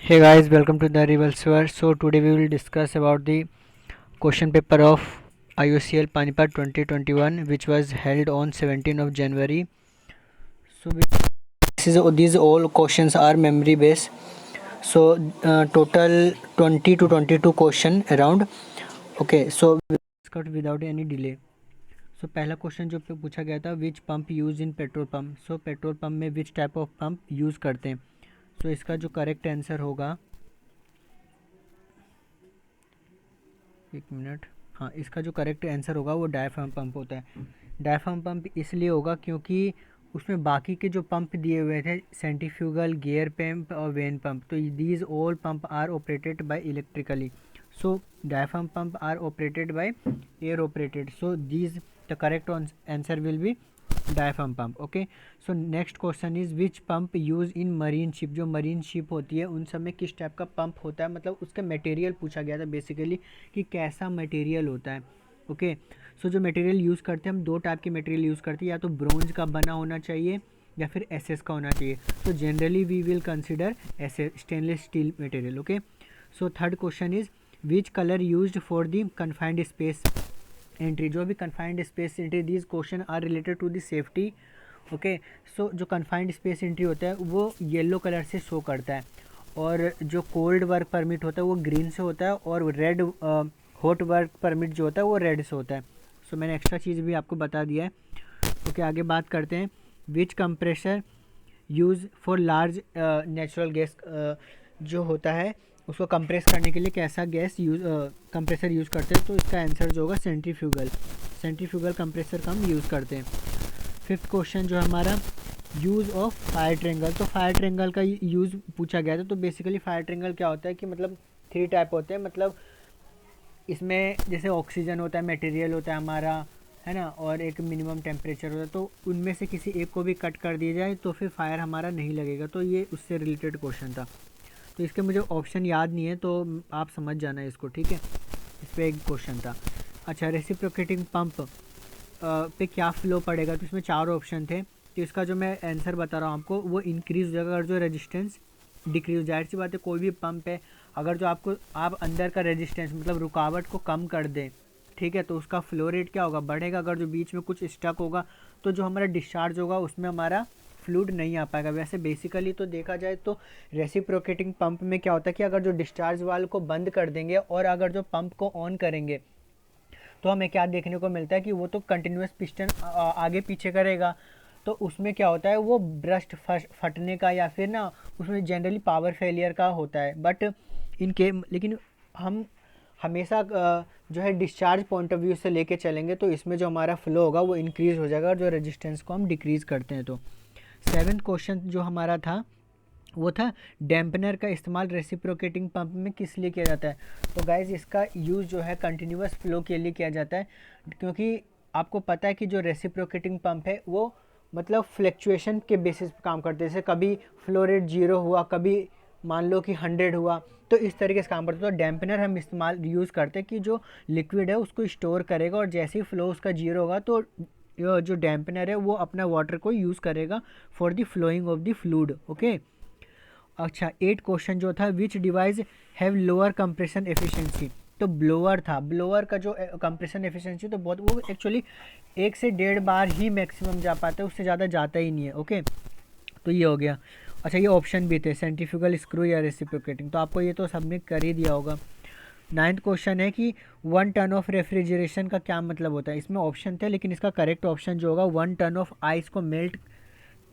Hey guys, welcome to the Revolver. So today we will discuss about the question paper of IOCL Panipat 2021, which was held on 17th of January. So these all questions are memory based. So total 20 to 22 question around. Okay, so we discuss without any delay. So पहला question जो पूछा गया था, which pump use in petrol pump. So petrol pump में which type of pump use करते हैं. सो इसका जो करेक्ट आंसर होगा, एक मिनट, हाँ, इसका जो करेक्ट आंसर होगा वो डायफ्राम पंप होता है. डायफ्राम पंप इसलिए होगा क्योंकि उसमें बाकी के जो पंप दिए हुए थे, सेंट्रीफ्यूगल, गियर पंप और वेन पंप, तो these all pump are operated by electrically. So diaphragm pump are operated by air operated. So these the correct answer will be diaphragm pump. Okay, so next question is which pump use in marine ship. जो marine ship होती है उन सब में किस type का pump होता है, मतलब उसका मटेरियल पूछा गया था बेसिकली कि कैसा मटेरियल होता है. ओके, सो जो मटेरियल यूज़ करते हैं, हम दो टाइप के मटेरियल यूज़ करते हैं, या तो ब्रोंज का बना होना चाहिए या फिर एसएस का होना चाहिए. तो generally we will consider SS, stainless steel material. Okay, so third question is which colour used for the confined space entry. जो भी confined space entry, these question are related to the safety. Okay, so जो confined space entry होता है वो yellow colour से show करता है, और जो कोल्ड वर्क परमिट होता है वो ग्रीन से होता है, और रेड हॉट वर्क परमिट जो होता है वो रेड से होता है. सो मैंने एक्स्ट्रा चीज़ भी आपको बता दिया है. ओके, आगे बात करते हैं. Which compressor use for large natural gas. जो होता है उसको कंप्रेस करने के लिए कैसा गैस कंप्रेसर यूज़ करते हैं. तो इसका आंसर जो होगा सेंट्रीफ्यूगल कंप्रेसर का हम यूज़ करते हैं. फिफ्थ क्वेश्चन जो हमारा, यूज़ ऑफ फायर ट्रेंगल. तो फायर ट्रेंगल का यूज़ पूछा गया था. तो बेसिकली फायर ट्रेंगल क्या होता है कि मतलब थ्री टाइप होते हैं. मतलब इसमें जैसे ऑक्सीजन होता है, मटेरियल होता है हमारा, है ना, और एक मिनिमम टेम्परेचर होता है. तो उनमें से किसी एक को भी कट कर दिया जाए तो फिर फायर हमारा नहीं लगेगा. तो ये उससे रिलेटेड क्वेश्चन था. तो इसके मुझे ऑप्शन याद नहीं है, तो आप समझ जाना इसको, ठीक है. इस पर एक क्वेश्चन था. अच्छा, रेसिप्रोकेटिंग पंप पे क्या फ्लो पड़ेगा. तो इसमें चार ऑप्शन थे. तो इसका जो मैं आंसर बता रहा हूँ आपको, वो इंक्रीज हो जाएगा अगर जो रेजिस्टेंस डिक्रीज. जाहिर सी बात है, कोई भी पंप है, अगर जो आप अंदर का रेजिस्टेंस मतलब रुकावट को कम कर दें, ठीक है, तो उसका फ्लो रेट क्या होगा, बढ़ेगा. अगर जो बीच में कुछ स्टक होगा तो जो हमारा डिस्चार्ज होगा उसमें हमारा फ्लूइड नहीं आ पाएगा. वैसे बेसिकली तो देखा जाए तो रेसिप्रोकेटिंग पंप में क्या होता है कि अगर जो डिस्चार्ज वाल्व को बंद कर देंगे और अगर जो पंप को ऑन करेंगे तो हमें क्या देखने को मिलता है कि वो तो कंटिन्यूस पिस्टन आगे पीछे करेगा. तो उसमें क्या होता है, वो ब्रस्ट फटने का या फिर ना उसमें जनरली पावर फेलियर का होता है. बट इनके लेकिन हम हमेशा जो है डिस्चार्ज पॉइंट ऑफ व्यू से लेके चलेंगे तो इसमें जो हमारा फ्लो होगा वो इंक्रीज़ हो जाएगा, और जो रेजिस्टेंस को हम डिक्रीज़ करते हैं. तो सेवेंथ क्वेश्चन जो हमारा था वो था डैम्पनर का इस्तेमाल रेसिप्रोकेटिंग पंप में किस लिए किया जाता है. तो गाइज इसका यूज़ जो है कंटिन्यूस फ्लो के लिए किया जाता है, क्योंकि आपको पता है कि जो रेसिप्रोकेटिंग पंप है वो मतलब फ्लैक्चुएशन के बेसिस पे काम करते हैं. जैसे कभी फ्लो रेट 0 हुआ, कभी मान लो कि 100 हुआ, तो इस तरीके से काम करते हैं. तो डैम्पनर हम इस्तेमाल यूज़ करते हैं कि जो लिक्विड है उसको स्टोर करेगा, और जैसे ही फ्लो उसका 0 होगा तो जो डैम्पनर है वो अपना वाटर को यूज़ करेगा for the flowing of the fluid. Okay, अच्छा, 8 क्वेश्चन जो था, विच device have lower compression efficiency. तो ब्लोअर था. ब्लोअर का जो कंप्रेशन एफिशिएंसी तो बहुत, वो एक्चुअली 1 से 1.5 बार ही मैक्सिमम जा पाता है, उससे ज़्यादा जाता ही नहीं है. ओके, तो ये हो गया. अच्छा, ये ऑप्शन भी थे, सेंट्रीफ्यूगल स्क्रू या रेसिप्रोकेटिंग, तो आपको ये तो सबने कर ही दिया होगा. 9th क्वेश्चन है कि 1 टन ऑफ रेफ्रिजरेशन का क्या मतलब होता है. इसमें ऑप्शन थे लेकिन इसका करेक्ट ऑप्शन जो होगा, 1 टन ऑफ आइस को मेल्ट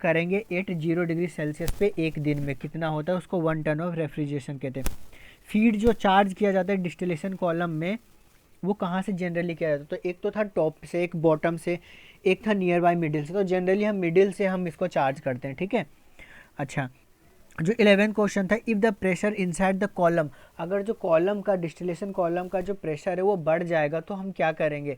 करेंगे 80 डिग्री सेल्सियस पे एक दिन में, कितना होता है उसको 1 टन ऑफ रेफ्रिजरेशन कहते हैं. फीड जो चार्ज किया जाता है डिस्टिलेशन कॉलम में, वो कहाँ से जनरली किया जाता है. तो एक तो था टॉप से, एक बॉटम से, एक था नियर बाय मिडिल से. तो जनरली हम मिडिल से हम इसको चार्ज करते हैं, ठीक है. अच्छा, जो 11th क्वेश्चन था, if the pressure inside the column. अगर जो कॉलम का डिस्टिलेशन कॉलम का जो प्रेशर है वो बढ़ जाएगा तो हम क्या करेंगे,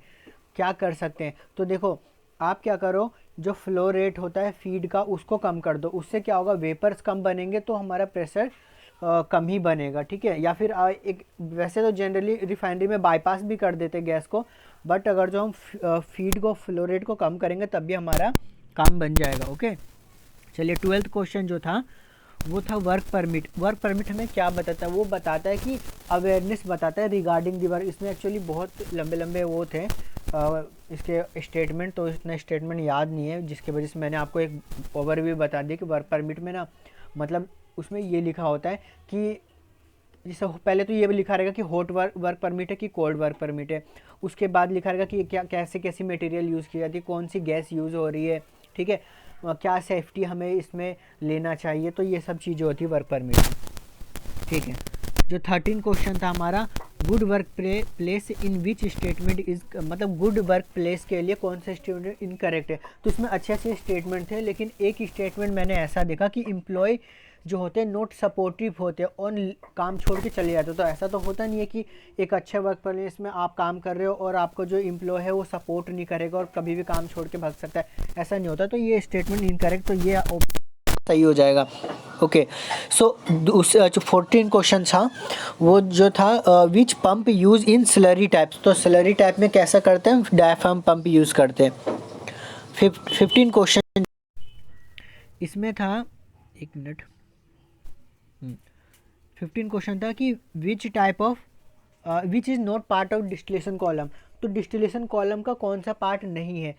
क्या कर सकते हैं. तो देखो, आप क्या करो, जो फ्लो रेट होता है फीड का उसको कम कर दो. उससे क्या होगा, वेपर्स कम बनेंगे तो हमारा प्रेशर कम ही बनेगा, ठीक है. या फिर एक वैसे तो जनरली रिफाइनरी में बाईपास भी कर देते गैस को, बट अगर जो हम फीड को, फ्लो रेट को कम करेंगे तब भी हमारा काम बन जाएगा. ओके, चलिए 12th क्वेश्चन जो था वो था वर्क परमिट। वर्क परमिट हमें क्या बताता है, वो बताता है कि अवेयरनेस बताता है रिगार्डिंग दी वर्क। इसमें एक्चुअली बहुत लंबे लंबे वो थे इसके स्टेटमेंट, तो इतना स्टेटमेंट याद नहीं है, जिसकी वजह से मैंने आपको एक ओवरव्यू बता दिया कि वर्क परमिट में ना मतलब उसमें ये लिखा होता है कि जैसे पहले तो ये भी लिखा रहेगा कि हॉट वर्क परमिट है कि कोल्ड वर्क परमिट है। उसके बाद लिखा रहेगा कि क्या कैसे कैसी मटेरियल यूज़ की जाती है, कौन सी गैस यूज़ हो रही है, ठीक है, क्या सेफ्टी हमें इसमें लेना चाहिए, तो ये सब चीज़ें होती है वर्क परमिट में, ठीक है। जो 13 क्वेश्चन था हमारा, good work place in which statement is, मतलब गुड वर्क प्लेस के लिए कौन सा स्टेटमेंट इनकरेक्ट है। तो इसमें अच्छे अच्छे स्टेटमेंट थे, लेकिन एक स्टेटमेंट मैंने ऐसा देखा कि एम्प्लॉय जो होते हैं नोट सपोर्टिव होते हैं और काम छोड़ के चले जाते हो। तो ऐसा तो होता नहीं है कि एक अच्छे वर्क प्लेस में आप काम कर रहे हो और आपको जो एम्प्लॉय है वो सपोर्ट नहीं करेगा और कभी भी काम छोड़ के भाग सकता है, ऐसा नहीं होता। तो ये स्टेटमेंट इनकरेक्ट, तो ये सही हो जाएगा। ओके, सो जो 14 क्वेश्चन था वो जो था which pump use in slurry types. तो स्लरी टाइप में कैसा करते हैं, डायफ्राम पंप यूज़ करते हैं। 15 क्वेश्चन इसमें था, एक मिनट, 15 क्वेश्चन था कि विच type of which is not part of distillation column. तो डिस्टिलेशन कॉलम का कौन सा पार्ट नहीं है।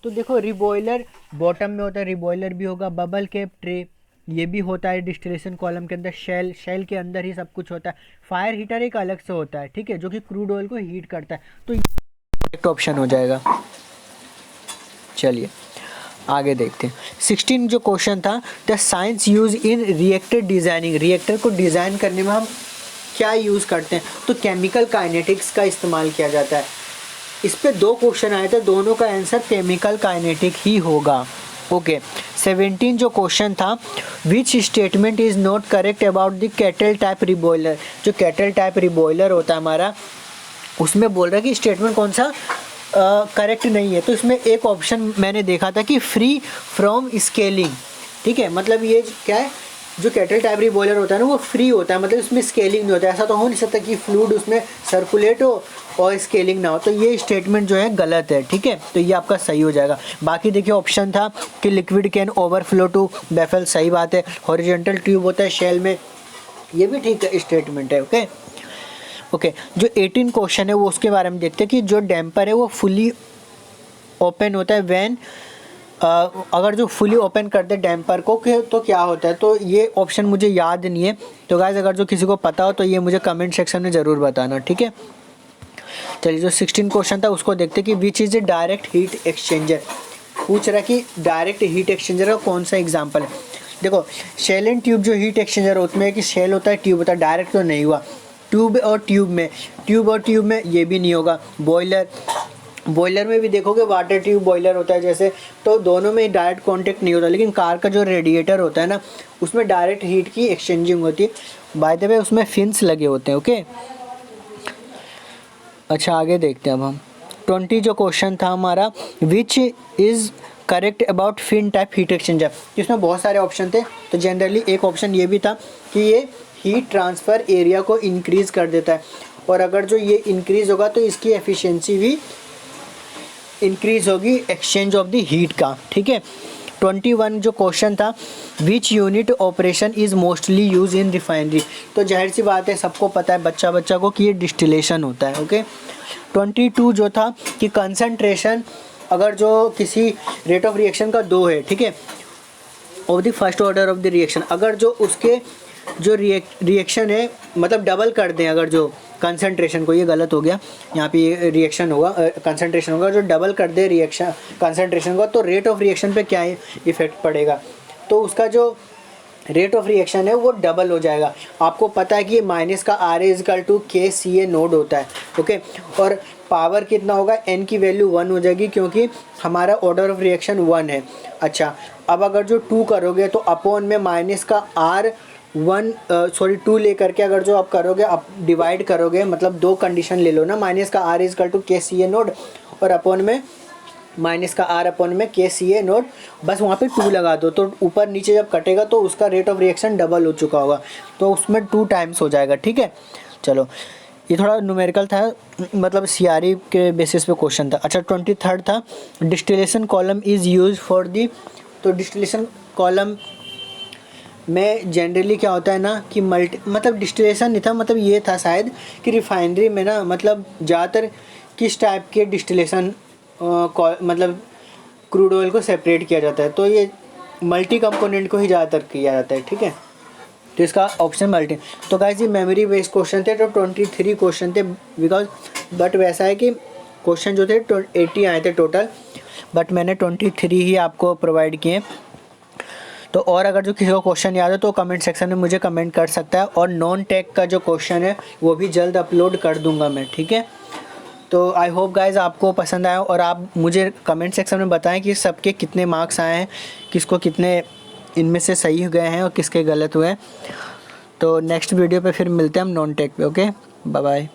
तो देखो रिबॉयलर बॉटम में होता है, रिबॉयलर भी होगा, बबल कैप ट्रे ये भी होता है डिस्टिलेशन कॉलम के अंदर, शेल के अंदर ही सब कुछ होता है। फायर हीटर एक अलग से होता है, ठीक है, जो कि क्रूड ऑयल को हीट करता है। तो एक ऑप्शन हो जाएगा। चलिए आगे देखते हैं। 16 जो क्वेश्चन था, the science use in reactor designing. Reactor को डिज़ाइन करने में हम क्या यूज़ करते हैं, तो केमिकल काइनेटिक्स का इस्तेमाल किया जाता है। इस पे 2 क्वेश्चन आए थे, दोनों का आंसर केमिकल काइनेटिक ही होगा। ओके, 17 जो क्वेश्चन था, which statement is not correct about the kettle type reboiler. जो कैटल टाइप रिबॉयलर होता है हमारा, उसमें बोल रहा है कि स्टेटमेंट कौन सा करेक्ट नहीं है। तो इसमें एक ऑप्शन मैंने देखा था कि फ्री फ्रॉम स्केलिंग, ठीक है, मतलब ये क्या है, जो कैटल टाइप रिबॉयलर होता है ना वो फ्री होता है, मतलब इसमें स्केलिंग नहीं होता है। ऐसा तो हो नहीं सकता कि फ्लूइड उसमें सर्कुलेट हो और स्केलिंग ना हो। तो ये स्टेटमेंट जो है गलत है, ठीक है, तो ये आपका सही हो जाएगा। बाकी देखिए ऑप्शन था कि liquid can overflow to baffle, सही बात है। हॉरिजॉन्टल ट्यूब होता है शेल में, ये भी ठीक है स्टेटमेंट है। ओके ओके, जो 18 क्वेश्चन है वो उसके बारे में देखते हैं कि जो डैम्पर है वो फुली ओपन होता है व्हेन, अगर जो फुली ओपन करते हैं डैम्पर को तो क्या होता है। तो ये ऑप्शन मुझे याद नहीं है, तो गाइस अगर जो किसी को पता हो तो ये मुझे कमेंट सेक्शन में ज़रूर बताना, ठीक है। चलिए जो 16 क्वेश्चन था उसको देखते हैं कि which is a direct heat exchanger. पूछ रहा है कि डायरेक्ट हीट एक्सचेंजर का कौन सा एग्जाम्पल है। देखो शेल एंड ट्यूब जो हीट एक्सचेंजर उसमें है कि शेल होता है ट्यूब होता है, डायरेक्ट तो नहीं हुआ। ट्यूब और ट्यूब में ये भी नहीं होगा। बॉयलर में भी देखोगे वाटर ट्यूब बॉयलर होता है जैसे, तो दोनों में डायरेक्ट कांटेक्ट नहीं होता। लेकिन कार का जो रेडिएटर होता है ना उसमें डायरेक्ट हीट की एक्सचेंजिंग होती है। बाय द वे उसमें फिन्स लगे होते हैं। ओके, अच्छा आगे देखते हैं अब हम। 20 जो क्वेश्चन था हमारा, which is correct about fin type heat exchanger. इसमें बहुत सारे ऑप्शन थे, तो जनरली एक ऑप्शन ये भी था कि ये हीट ट्रांसफ़र एरिया को इंक्रीज़ कर देता है, और अगर जो ये इंक्रीज़ होगा तो इसकी एफिशिएंसी भी इंक्रीज़ होगी एक्सचेंज ऑफ द हीट का, ठीक है। 21 जो क्वेश्चन था, which unit operation is mostly use in refinery. तो जाहिर सी बात है सबको पता है बच्चा को कि ये डिस्टिलेशन होता है। ओके, 22 जो था कि कंसंट्रेशन, अगर जो किसी रेट ऑफ रिएक्शन का 2 है, ठीक है, of the first order of the reaction, अगर जो उसके जो रिएक्शन है मतलब डबल कर दें, अगर जो कंसंट्रेशन को, ये गलत हो गया, यहाँ पे ये रिएक्शन होगा कंसंट्रेशन होगा, जो डबल कर दे रिएक्शन कंसंट्रेशन को, तो रेट ऑफ रिएक्शन पे क्या इफेक्ट पड़ेगा। तो उसका जो रेट ऑफ रिएक्शन है वो डबल हो जाएगा। आपको पता है कि माइनस का आर इजकल टू के सी ए नोड होता है। ओके, और पावर कितना होगा, एन की वैल्यू 1 हो जाएगी क्योंकि हमारा ऑर्डर ऑफ रिएक्शन 1 है। अच्छा, अब अगर जो 2 करोगे तो अपॉन में माइनस का आर 2 लेकर के अगर जो आप करोगे, आप डिवाइड करोगे, मतलब 2 कंडीशन ले लो ना, माइनस का आर इजकल टू के सी ए नोड और अपॉन में माइनस का आर अपॉन में के सी ए नोट, बस वहाँ पे 2 लगा दो, तो ऊपर नीचे जब कटेगा तो उसका रेट ऑफ रिएक्शन डबल हो चुका होगा, तो उसमें 2 टाइम्स हो जाएगा, ठीक है। चलो ये थोड़ा न्यूमेरिकल था, मतलब सीआरई के बेसिस पे क्वेश्चन था। अच्छा 23 था, distillation column is use for the. तो डिस्टिलेशन कॉलम मैं जनरली क्या होता है ना कि मतलब डिस्टिलेशन नहीं था, मतलब ये था शायद कि रिफाइनरी में ना मतलब ज़्यादातर किस टाइप के डिस्टिलेशन मतलब क्रूड ऑयल को सेपरेट किया जाता है, तो ये मल्टी कंपोनेंट को ही ज़्यादातर किया जाता है, ठीक है। तो इसका ऑप्शन मल्टी। तो गाइस ये मेमोरी बेस्ड क्वेश्चन थे, तो 23 क्वेश्चन थे बिकॉज, बट वैसा है कि क्वेश्चन जो थे 80 आए थे टोटल, बट मैंने 23 ही आपको प्रोवाइड किए। तो और अगर जो किसी को क्वेश्चन याद है तो कमेंट सेक्शन में मुझे कमेंट कर सकता है, और नॉन टेक का जो क्वेश्चन है वो भी जल्द अपलोड कर दूंगा मैं, ठीक है। तो आई होप गाइज आपको पसंद आया, और आप मुझे कमेंट सेक्शन में बताएं कि सबके कितने मार्क्स आए हैं, किसको कितने इनमें से सही गए हैं और किसके गलत हुए हैं। तो नेक्स्ट वीडियो पे फिर मिलते हैं हम नॉन टेक पे। Okay, bye bye.